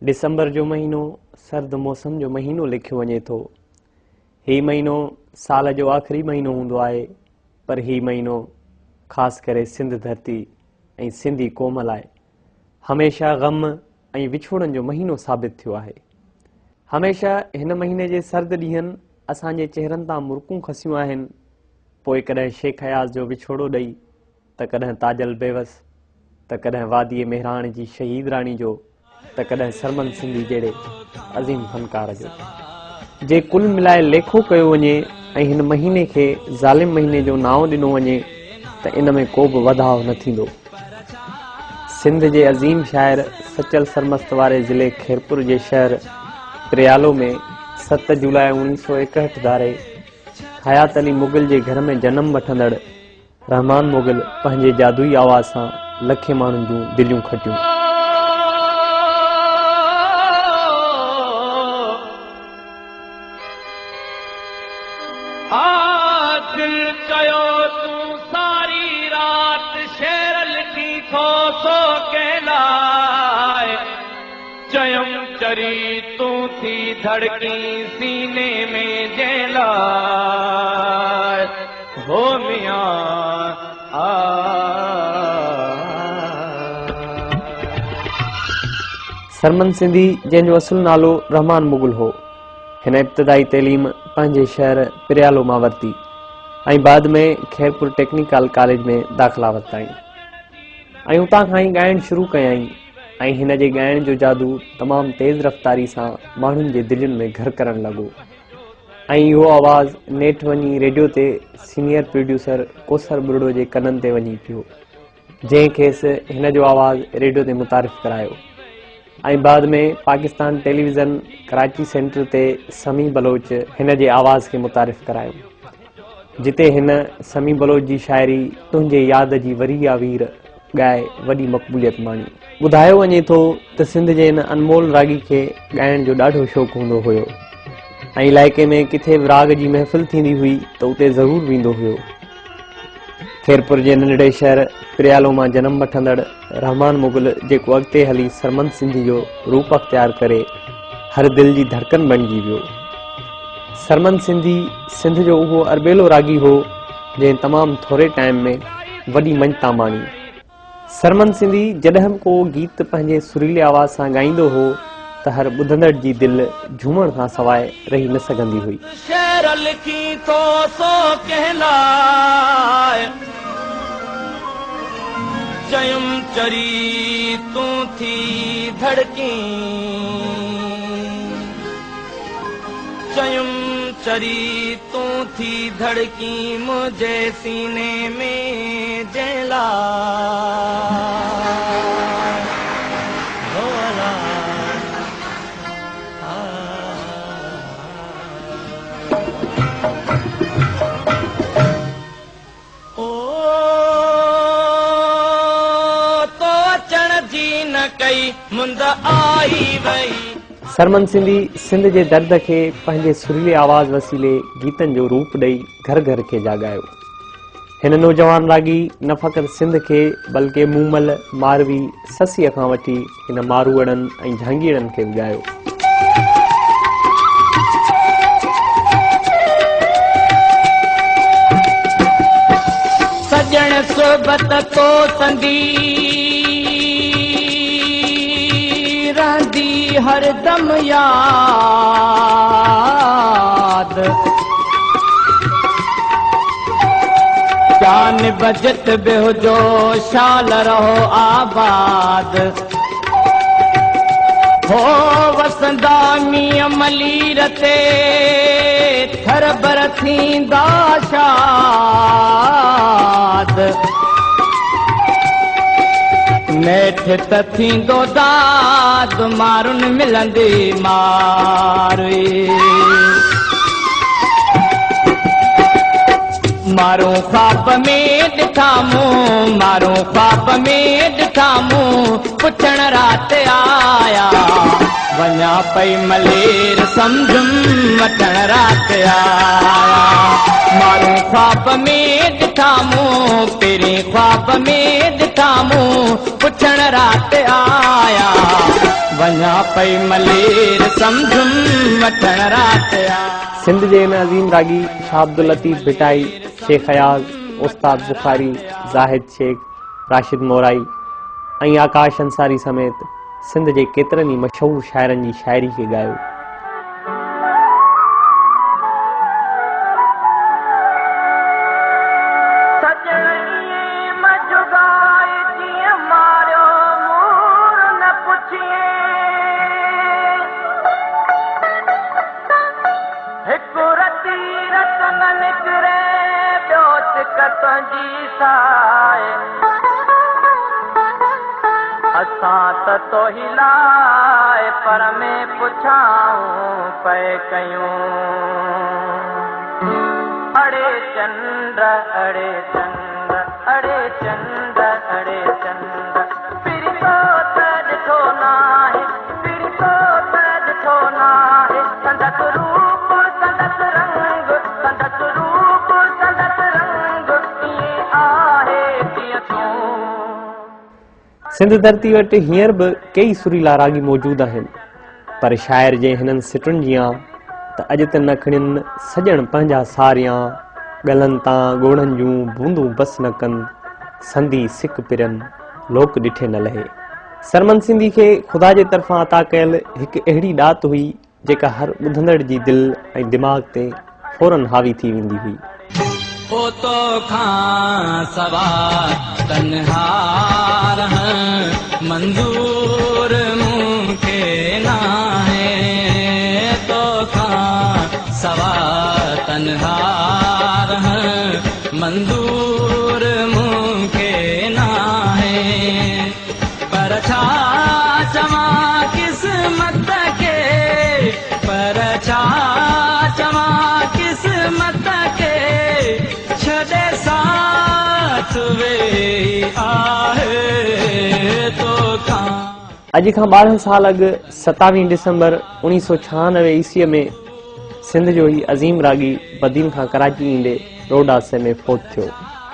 December जो महीनो सर्द मौसम जो महीनो लिखियो वञे थो। ही महीनो साल जो आख़िरी महीनो हूंदो आहे, पर ही महीनो ख़ासि करे सिंध धरती ऐं सिंधी क़ौम लाइ हमेशह ग़म ऐं विछोड़नि जो महीनो साबित थियो आहे। हमेशह हिन महीने जे सर्द ॾींहंनि असांजे चहिरनि तां मुर्कूं खसियूं आहिनि। पोइ कॾहिं शेख अयाज़ जो विछोड़ो ॾेई, त कॾहिं ताजल बेवस, त कॾहिं वादी मेहराण जी शहीद राणी जो, त कॾहिं सरमन सिंधी जहिड़े अज़ीम फनकार जो। जे कुल मिलाए लेखो कयो वञे ऐं हिन महीने खे ज़ालिम महीने जो नाव ॾिनो वञे त इन में को बि वधाउ न थींदो। सिंध जे अज़ीम शाइर सचल सरमस्त वारे ज़िले खैरपुर जे शहर प्रियालो में 7 जुलाई 1961 धारे हयात अली मुग़ल जे घर में जनम वठंदड़ रहमान मुग़ल पंहिंजे जादुई आवाज़ सां लखे माण्हुनि जूं दिलियूं खटियूं। चरी तू थी धड़की सीने में जेला हो मियां सरमन सिंधी जंहिंजो असुल नालो रहमान मुग़ल हो, हिन इब्तिदाई तइलीम पंहिंजे शहर प्रियालो मां वरिती ऐं बाद में खैरपुर टेक्निकल कॉलेज में दाख़िला वरिताई ऐं उतां खां ई ॻाइणु शुरू कयई ऐं हिन जे ॻाइण जो जादू तमामु तेज़ रफ़्तारी सां माण्हुनि जे दिलनि में घर करणु लॻो ऐं इहो आवाज़ नेठि वञी रेडियो ते सीनियर प्रोड्यूसर कोसर बुर्डो जे कननि ते वञी पियो, जंहिं खेसि हिन जो आवाज़ रेडियो ते मुतारिफ़ करायो ऐं बाद में पाकिस्तान टेलीविज़न कराची सेंटर ते समी बलोच हिन जे आवाज़ खे मुतारिफ़ करायो, जिते हिन समी बलोच जी शाइरी तुंहिंजे यादि जी वरी या वीर ॻाए वॾी मक़बूलियत माणी। ॿुधायो वञे थो त सिंध जे हिन अनमोल रागी खे ॻाइण जो ॾाढो शौक़ु हूंदो हुयो ऐं इलाइक़े में किथे बि राग जी महफ़िल थींदी हुई त उते ज़रूरु वेंदो हुयो। खैरपुर जे नंढड़े शहर प्रियालो मां जनम वठंदड़ रहमान मुग़ल, जेको अॻिते हली सरमन सिंधी जो रूप अख़्तियार करे हर दिलि जी धड़कन बणिजी वियो। सरमन सिंधी सिंध जो उहो अरबेलो रागी हो जंहिं तमामु थोरे टाइम में वॾी मञता माणी। सरमन सिंधी जॾहिं बि को गीत पंहिंजे सुरीले आवाज़ सां ॻाईंदो हो त हर ॿुधंदड़ जी दिलि झूमण खां सवाइ रही न सघंदी हुई। शेर लिखी तो सो कहलाए चयुम चरी तू थी धड़की चयुम चरी तू थी धड़की मुझे सीने में जेला मुंद आई वई। सरमन सिंधी सिंध जे दर्द खे पंहिंजे सुरीले आवाज़ वसीले गीतनि जो रूप ॾेई घर घर खे जाॻायो। हिन नौजवान रागी न फ़क़ति सिंध खे बल्कि मूमल, मारवी, ससीअ खां वठी हिन मारूअड़नि ऐं झांगीड़नि खे बि ॻायो। सजण सोबत तो संदी हर दम याद जान बजत बेहुजो शाल रहो आबाद हो वसंदा मिया मलीर ते थर बर थींदा शाद नेठ त थींदो दाद मारुन मिलंदी मारे मारो ख्वाब में ॾिठा मूं मारो ख्वाब में ॾिठा मूं पुछण रात आया वञा पई मलेर सम्झुम वठण रात आया मारो ख्वाब में ॾिठा मूं पहिरीं ख्वाब में ॾिठा मूं पुछण रात आया वञा पई मलेर सम्झुम वठण रात आ। सिंध जे इन अज़ीम रागी शाह अब्दुल लतीफ़ भिटाई, शेख अयाज़, उस्ताद बुखारी, ज़ाहिद शेख, राशिद मोराई ऐं आकाश अंसारी समेत सिंध जे केतिरनि ई मशहूर शाइरनि जी शाइरी खे ॻायो। असां त तो हिलाए पर में पुछाऊं पए कयूं। अड़े चंद्र अड़े चंद्र अड़े चंद्र अड़े चंद्र फिर तो त ॾिठो नाहे, फिर तो त ॾिठो नाहे। संदस रूप संदस रंग, संदस रूप संदस रंग कीअं आहे कीअं तूं। सिंध धरती वटि हींअर बि कई सुरीला रागी मौजूद आहिनि, पर शाइर जे हिननि सिटुनि जियां त अॼु त न खणनि सॼण पंहिंजा सारियां। गलनि तां ॻोढ़नि जूं बूंदूं बस न कनि, संदी सिक पिरनि लोक ॾिठे न लहे। सरमन सिंधी खे ख़ुदा जे तरफ़ां अता कयल हिकु अहिड़ी ॾात हुई जेका हर ॿुधंदड़ जी दिलि ऐं दिमाग़ ते फौरन हावी थी वेंदी हुई। तो खां सवार तन्हार मंजूर मूंखे नाहे, तो खां सवार तन्हार मंजूर मूंखे नाहे। पर छा चवां किस्मत के, पर छा चवां किस्मत के छॾे साथ वे आहे तोखां। अॼु खां 12 साल अॻु 27 डिसंबर 1996 ईस्वीअ में सिंध जो ही अज़ीम रागी बदीन खां कराची ईंदे रोड हादसे में फोत थियो।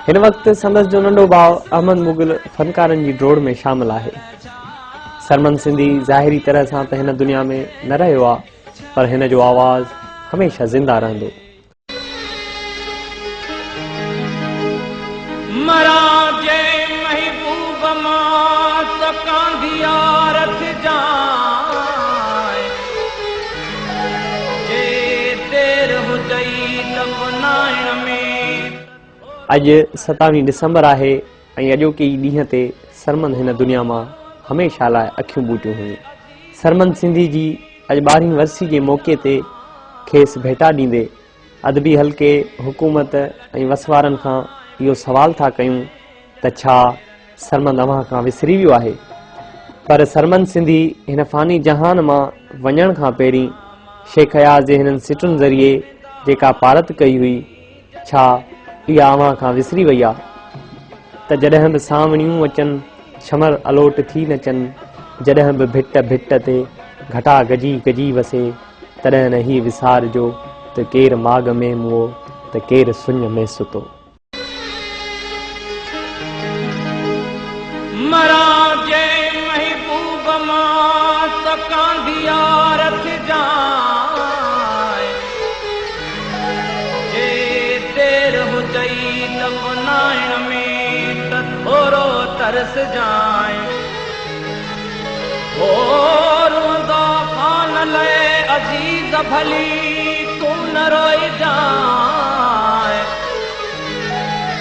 हिन वक़्तु संदसि जो नंढो भाउ अहमद मुग़ल फनकारनि जी ड्रोड़ में शामिल आहे। सरमन सिंधी ज़ाहिरी तरह सां त हिन दुनिया में न रहियो आहे, पर हिन जो आवाज़ हमेशह ज़िंदा रहंदो। मरा जे महबूब मां तकांदिया रख जाए, जे देर हुजई दफनाइण में। अॼु 27 डिसंबर आहे ऐं अॼोके ई ॾींहं ते सरमन हिन दुनिया मां हमेशह लाइ अखियूं ॿूटियूं हुयूं। सरमन सिंधी जी अॼु 12वीं वरसी जे मौक़े ते खेसि भेटा ॾींदे अदबी हल्के हुकूमत ऐं वसवारनि खां इहो सवाल था कयूं त छा सरमन अव्हां खां विसरी वियो आहे। पर सरमन सिंधी हिन फ़ानी जहान मां वञण खां पहिरीं शेख अयाज़ जे हिननि सिटुनि ज़रिए जेका पारत कई हुई, छा इहा अव्हां खां विसरी वई आहे त जॾहिं बि सावणियूं अचनि छमर अलोट थी नचनि, जॾहिं बि भिट भिट ते घटा गजी गजी वसे, तॾहिं न ही विसारजो त केरु माग में मुओ त केरु सुञ में सुतो। मरा जे महबूब मां तकांदिया रख जाए, जे देर हुजई दफनाइण में त थोरो तरस जाए। और खान ले अजीज भली तू न रोई जाए,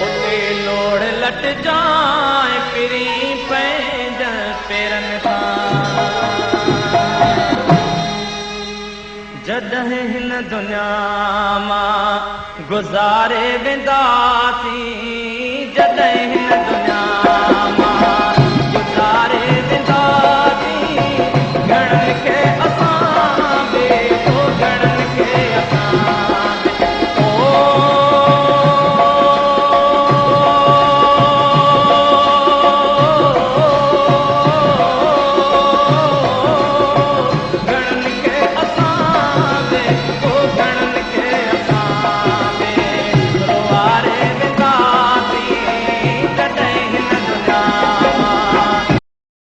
उते लोड़ लट जाए फिरी पंहिंज पेरनि खां। जॾहिं हिन दुनिया मां गुज़ारे वेंदासीं